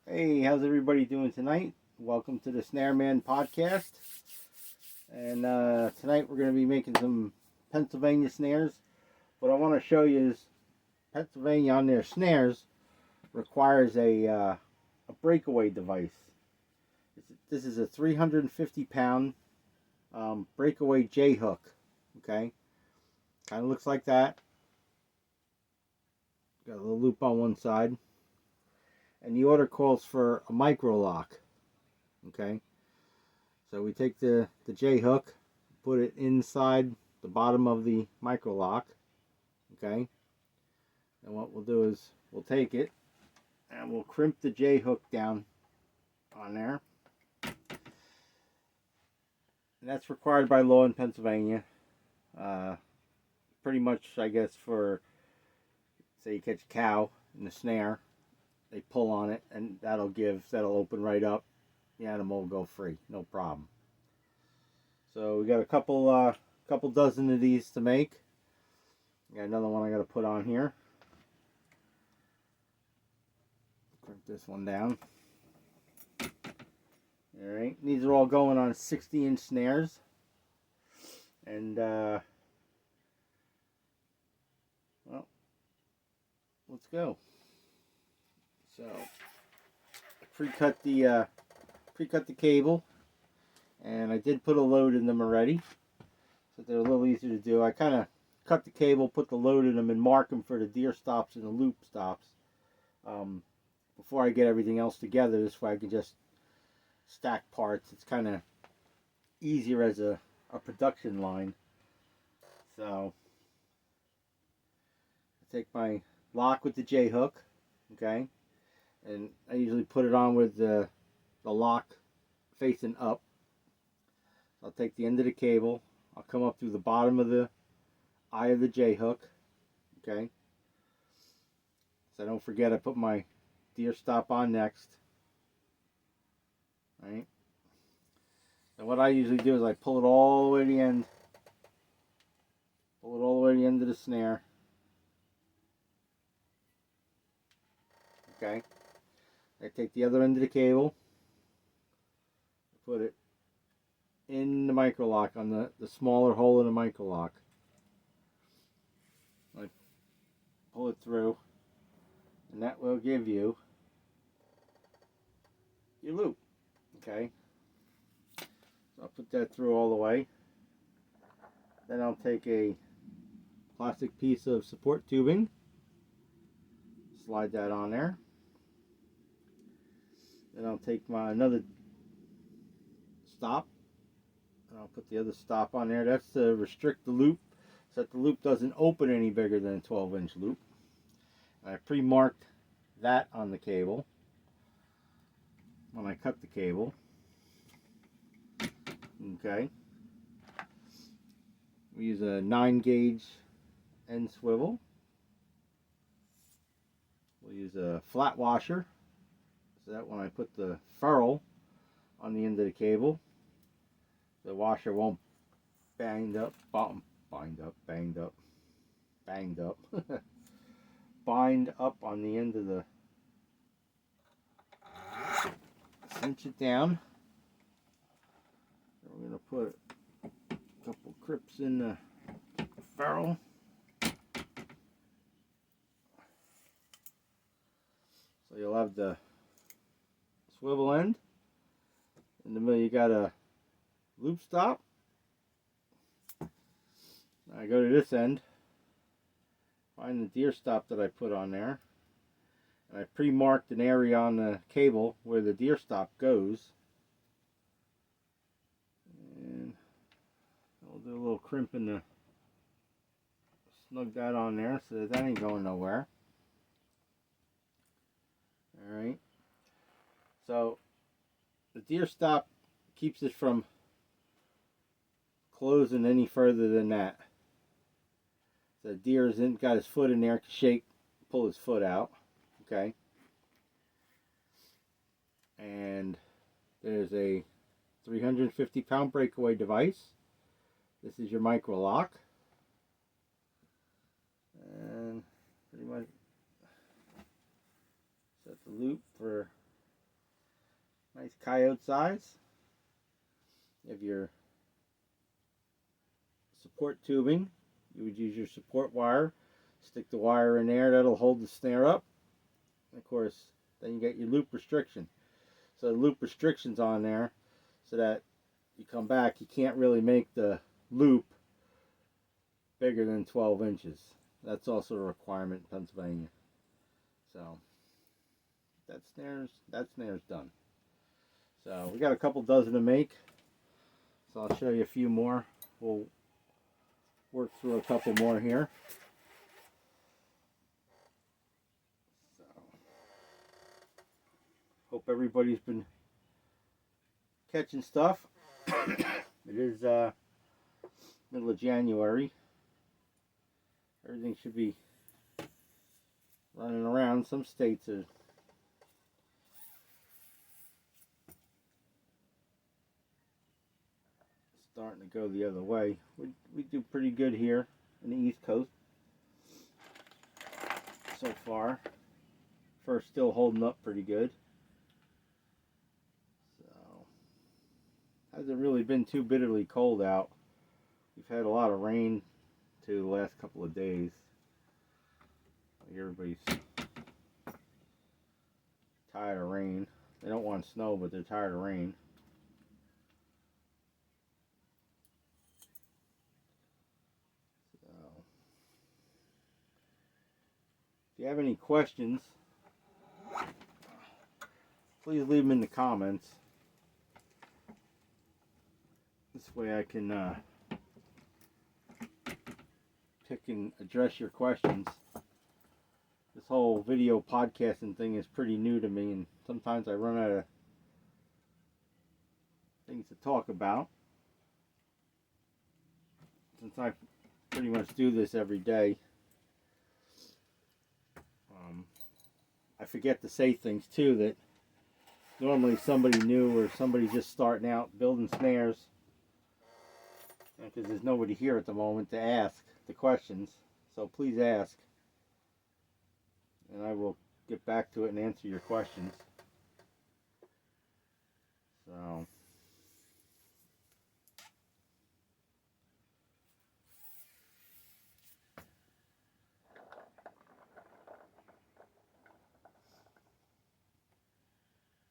Hey, how's everybody doing tonight? Welcome to the Snare Man podcast. And tonight we're going to be making some Pennsylvania snares. What I want to show you is Pennsylvania on their snares requires a breakaway device. This is a 350-pound breakaway J hook. Okay, kind of looks like that. Got a little loop on one side. And the order calls for a micro lock. Okay. So we take the J hook, put it inside the bottom of the micro lock, okay? And what we'll do is we'll take it and we'll crimp the J hook down on there. And that's required by law in Pennsylvania. Pretty much, I guess, for, say you catch a cow in the snare, they pull on it and that'll open right up. The animal will go free, no problem. So we got a couple dozen of these to make. Got another one I got to put on here. Crimp this one down. All right, these are all going on 60-inch snares, and well, let's go. So pre-cut the cable, and I did put a load in them already, so they're a little easier to do. I kind of cut the cable, put the load in them, and mark them for the deer stops and the loop stops before I get everything else together. This way I can just stack parts. It's kind of easier as a production line. So I take my lock with the J hook, okay, and I usually put it on with the lock facing up. I'll take the end of the cable, I'll come up through the bottom of the eye of the J hook, okay, so I don't forget I put my deer stop on next. Right, and what I usually do is I pull it all the way to the end, of the snare, okay. I take the other end of the cable, put it in the micro lock on the smaller hole in the micro lock. I pull it through, and that will give you your loop. Okay, so I'll put that through all the way. Then I'll take a plastic piece of support tubing, slide that on there. Then I'll take another stop, and I'll put the other stop on there. That's to restrict the loop, so that the loop doesn't open any bigger than a 12-inch loop. I pre-marked that on the cable when I cut the cable. Okay. We use a 9-gauge end swivel. We'll use a flat washer, so that when I put the ferrule on the end of the cable, the washer won't banged up on the end of the. Cinch it down. We're going to put a couple crips in the ferrule. So you'll have the swivel end. In the middle you got a loop stop. I go to this end, find the deer stop that I put on there, and I pre-marked an area on the cable where the deer stop goes. And I'll do a little crimp in the, snug that on there so that ain't going nowhere. Alright, so the deer stop keeps it from closing any further than that. The deer hasn't got his foot in there to shake, pull his foot out. Okay, and there's a 350-pound breakaway device. This is your micro lock, and pretty much set the loop for Nice coyote size. You have your support tubing. You would use your support wire. Stick the wire in there. That'll hold the snare up. And of course, then you get your loop restriction. So the loop restriction's on there so that you come back, you can't really make the loop bigger than 12 inches. That's also a requirement in Pennsylvania. So that snare's done. So we got a couple dozen to make. So I'll show you a few more. We'll work through a couple more here. So hope everybody's been catching stuff. It is middle of January. Everything should be running around. Some states are starting to go the other way. We do pretty good here in the East Coast so far. First, still holding up pretty good. So hasn't really been too bitterly cold out. We've had a lot of rain too the last couple of days. Everybody's tired of rain. They don't want snow, but they're tired of rain. So, if you have any questions, please leave them in the comments. This way I can pick and address your questions. This whole video podcasting thing is pretty new to me, and sometimes I run out of things to talk about. Since I pretty much do this every day, I forget to say things too that normally somebody new or somebody just starting out building snares, because there's nobody here at the moment to ask the questions. So please ask, and I will get back to it and answer your questions. So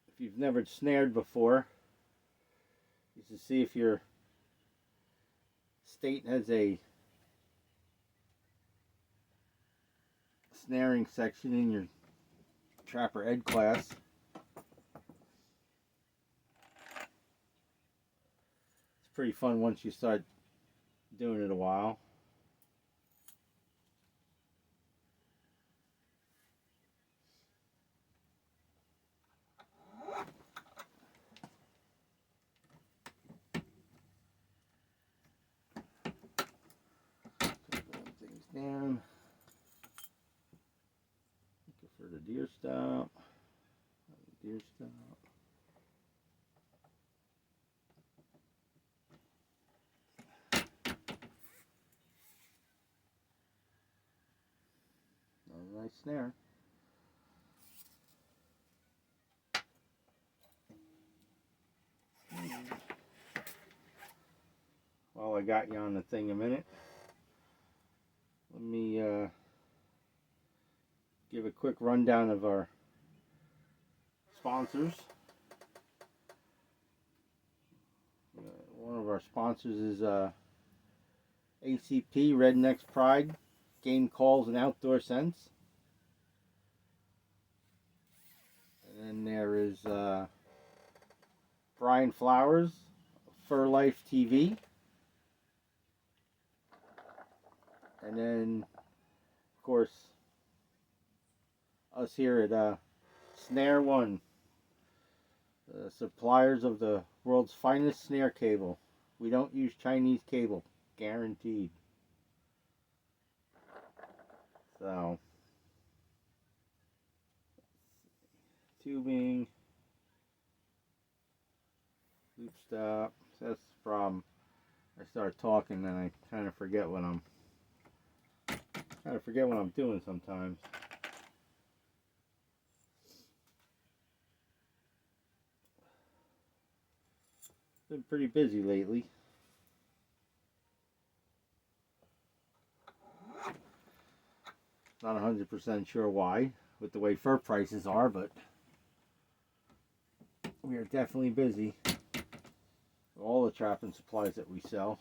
if you've never snared before, you should see if your state has a snaring section in your Trapper Ed class. It's pretty fun once you start doing it a while. Things down. Looking for the deer stop. Deer stop. Another nice snare. While I got you on the thing a minute, let me give a quick rundown of our sponsors. One of our sponsors is ACP Rednecks Pride Game Calls and Outdoor Sense. And then there is Brian Flowers, Fur Life TV. And then, of course, us here at Snare One, suppliers of the world's finest snare cable. We don't use Chinese cable, guaranteed. So, tubing, loop stop. So that's the problem. I start talking and I kind of forget what I'm doing sometimes. Been pretty busy lately. Not 100% sure why, with the way fur prices are, but we are definitely busy. All the trapping supplies that we sell.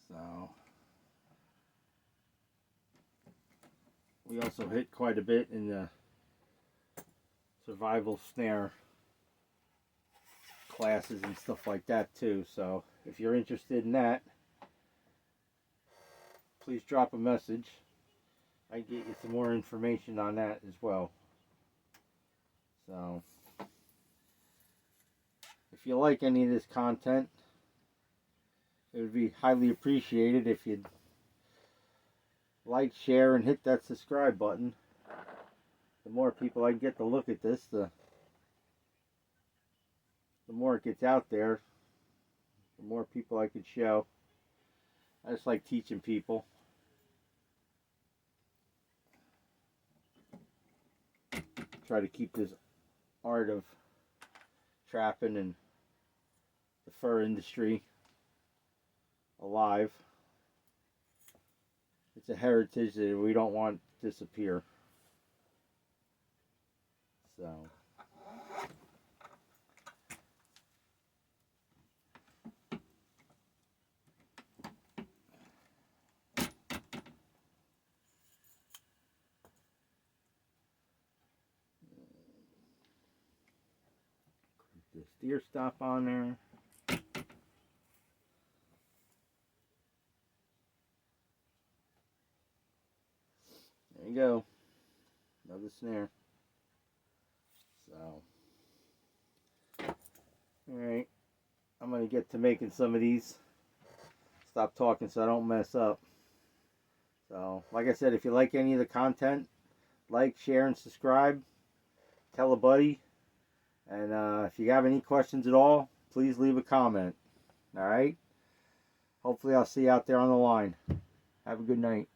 So we also hit quite a bit in the survival snare classes and stuff like that too. So if you're interested in that, please drop a message. I can get you some more information on that as well. So if you like any of this content, it would be highly appreciated if you'd like, share, and hit that subscribe button. The more people I get to look at this, the more it gets out there, the more people I could show. I just like teaching people. Try to keep this art of trapping and the fur industry alive. It's a heritage that we don't want to disappear. So the steer stop on there. There you go. Another snare. So, alright. I'm going to get to making some of these. Stop talking so I don't mess up. So, like I said, if you like any of the content, like, share, and subscribe. Tell a buddy. And if you have any questions at all, please leave a comment. Alright? Hopefully I'll see you out there on the line. Have a good night.